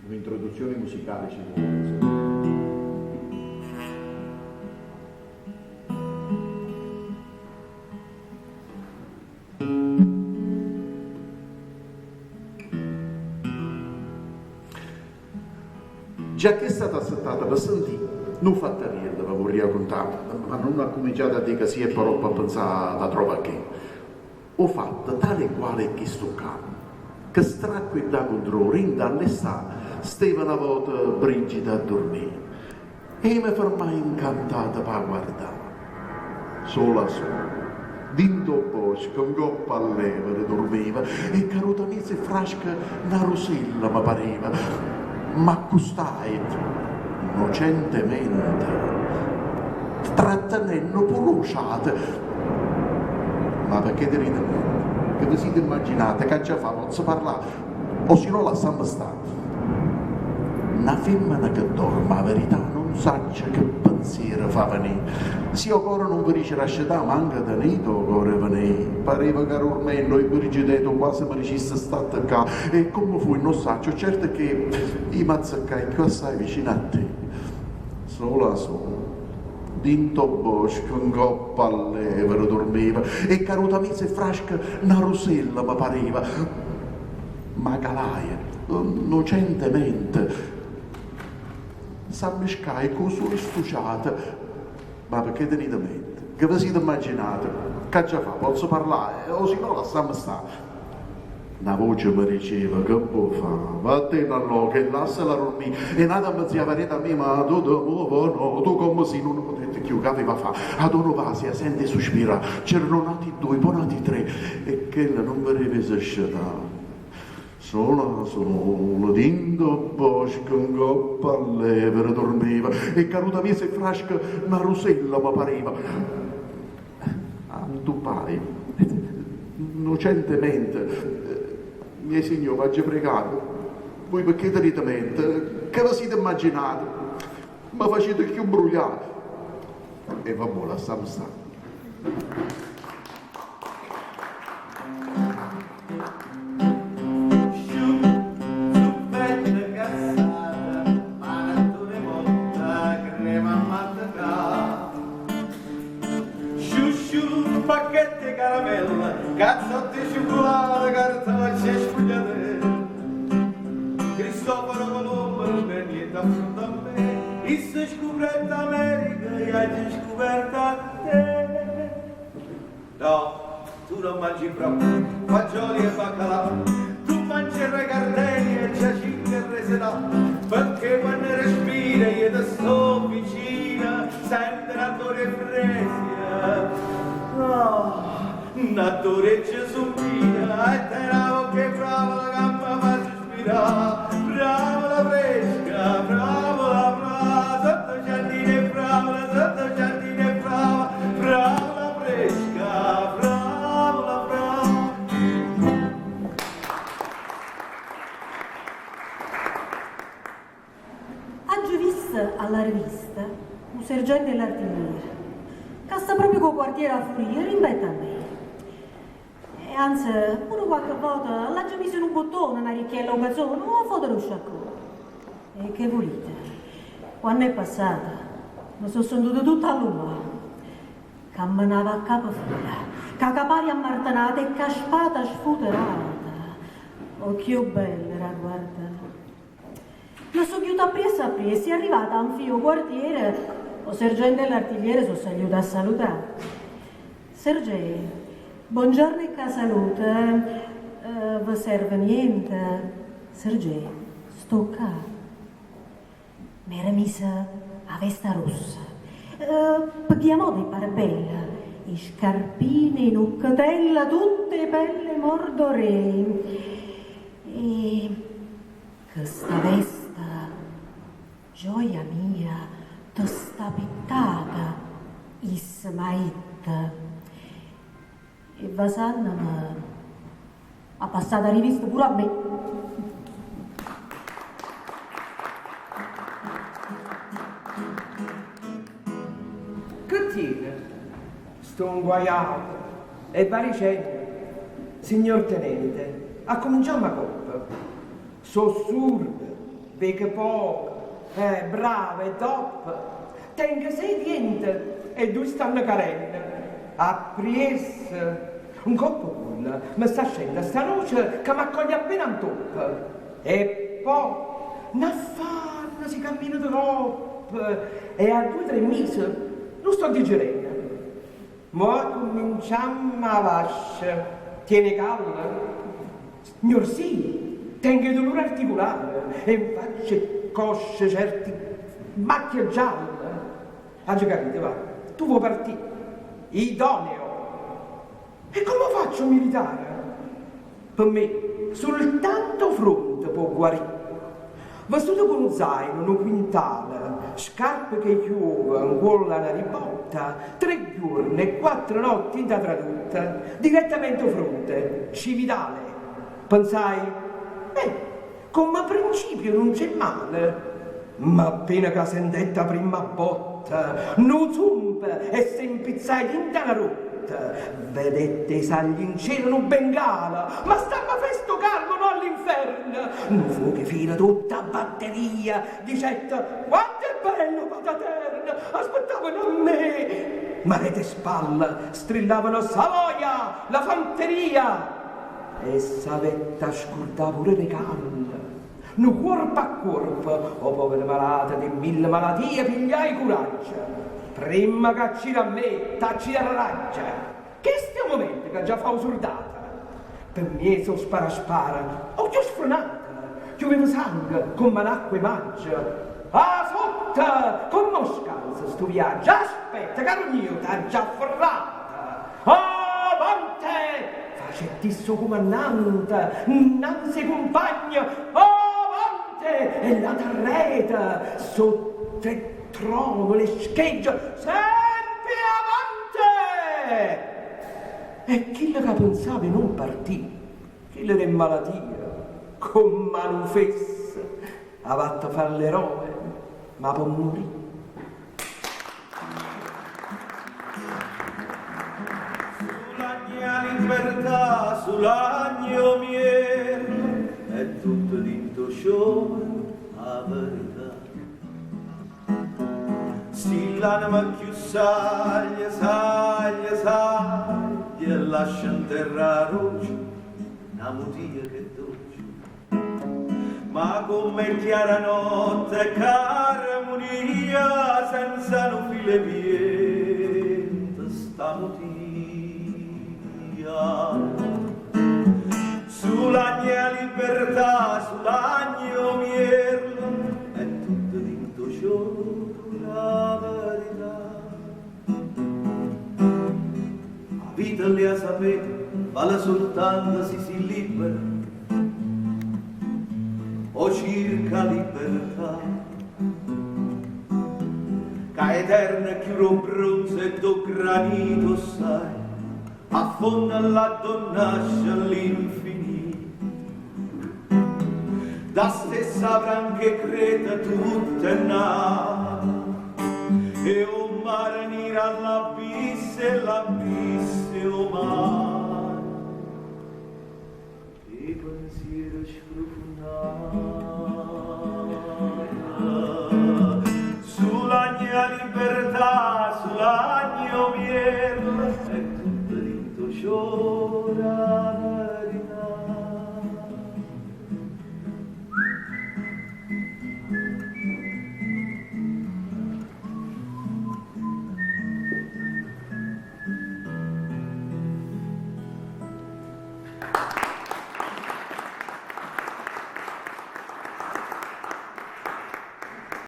Un'introduzione musicale ci vuole. Già che è stata assettata per sentire, non fatta niente, la vorrei raccontare, ma non ha cominciato a dire che si è però per pensare a trovare che. Ho fatto tale e quale che sto capo, che stracco e da controllo, in dall'estate, stava una volta Brigida a dormire, e mi fermai incantata per guardare, sola sola. Dinto bosco, un coppa a levere dormiva, e carotanese frasca una rosella mi pareva, ma custai innocentemente, trattenendo pure. Ma perché ti ride? Che vi siete immaginate che già fa, posso parlare, o se no lasciamo stare. Una femmina che dorme, la verità, non sa che pensiero fa venire. Se io ancora non vi riesce a lasciare, manca da nido ancora venire. Pareva che ormai noi Brigidetto quasi mi dicesse state qua. E come fu, non so, certo che i mazzaccai più assai vicino a te. Sola. Dinto bosco, un coppa a levere dormiva, e carutamese frasca una rosella mi pareva, ma calaia, innocentemente, s'ammiscai con sole stuciate, ma perché tenete mente? Che vi siete immaginate? Che già fa, posso parlare, o se no lasciamo stare. Una voce mi diceva, che può fare? Vattene allora, che lasciala dormire. E nata mi zia verità mia, ma tu ti muovo, no, tu come si non potete più, che aveva fa? Ad uno vasia, sente sospira, c'erano nati 2, poi nati 3, e che non voleva scegliere. Sola, dinto bosco, un coppa a levere dormiva, e caruta mia se frasca una rosella mi pareva. Antupai, innocentemente, miei signori, oggi pregato, voi perché teritamente, che vi siete immaginati? Ma facete più brugliare. E vabbè, lasciamo stare. Pacchette caramella, cazzotti cioccolata, cartacce e spugliatelle. Cristoforo Colombo non è niente a fronte a me, e se scopre l'America e hai scoperto a te. No, tu non mangi proprio fagioli e baccalà, tu mangi regardeni e giacinto e resetà, perché quando respiri io ti sto vicina, senti l'odore fresia. Una toreccia zumbina, e te la che brava la gamba fa sospirare, brava la fresca, brava la brava, sotto giardine brava, sotto giardine brava, brava la fresca, brava la brava. Oggi visto alla rivista un sergente dell'artigliere che sta proprio con il quartiere a furia, rimpetta a me. E anzi, pure qualche volta l'ha già messo in un bottone, una ricchiella o cazzone, una foto dello sciacquone. E che volete? Quando è passata, mi sono sentita tutta all'uva. Camminava a capo fila, con capari ammartanate e con spada sfuterata. Occhio bello era, guarda. Mi sono chiusa appresso, è arrivata a un fio quartiere. O sergente dell'artigliere sono saluto a salutare. Sergente, buongiorno e che salute. Vi serve niente? Sergente, sto qua. Mi era messa a vesta rossa. Paghiamo dei parabella, i scarpini, nuccatella, tutte belle mordoree. E questa vesta, gioia mia, sta pittata, Ismaita. E Vasanna ha passato la rivista pure a me. Che tiene? Sto inguaiato e va dicendo, signor tenente, a cominciare a coppa. So surde, vega poco, brava e top. Tenga sei diente e due stanno carenne. A priessa. Un coppo culla, mi sta scendendo sta noce che mi accoglie appena un top. E poi, una farna si cammina troppo. E a 2 o 3 mesi non sto digerendo. Ma cominciamo a vascia. Tiene calma? Signor sì, tengo dolore articolare e faccio cosce certi macchie gialle. Ha già capito, va? Tu vuoi partire? Idoneo. E come faccio a militare? Per me, soltanto fronte può guarire. Vestito con un zaino, un quintale, scarpe che chiudono, colla una ribotta, 3 giorni e 4 notti in da tradotta, direttamente fronte, cividale. Pensai, come principio non c'è male, ma appena che sentetta prima botta, non zumpa e si impizzai in da rotta. Vedette i sagli in cielo, non bengala, ma stiamo a festo calmo, non all'inferno. Non fu che fila tutta batteria, dicetta, quanto è bello pataterna, aspettavano a me. Ma rete spalla, strillavano Savoia, la fanteria. E s'avetta scordava pure le calle. No corpo a corpo, o povera malata di 1000 malattie, pigliai coraggio. Prima che accida a me, tacci la raggia. Che stiamo momento che già fa usurdata. Per me so spara, ho già sfrenata. Pioveva sangue, con manacque mangia. Ah, sotto, con non scalza sto viaggio. Aspetta, caro mio, t'ha già ferrata. Avante! Facetti suo comandante, innanzi compagno. Avante! E la terreta, sotto il trono, le schegge, sempre avanti! E chi che pensava di non partì, chi le è malattia, con manufessa, ha fatto fare l'eroe, ma può morire. Sulla mia libertà, sulla mia miele, è tutto dentro show, la verità. Si l'anima più saglia, e lascia in terra roce, una mutia che dolce. Ma come chiara notte, carmonia, senza un file viente, sta mutia. Sulla mia libertà, sulla mia mierda, è tutto dentro ciò. La verità, la vita lì a sapere, vale soltanto se si libera, o circa libertà, che eterna chiuro bronzo e do granito sai, affonda la donnascia all'infinito, da stessa branca creta tutta è nata. E o mare nera l'abisse, o mare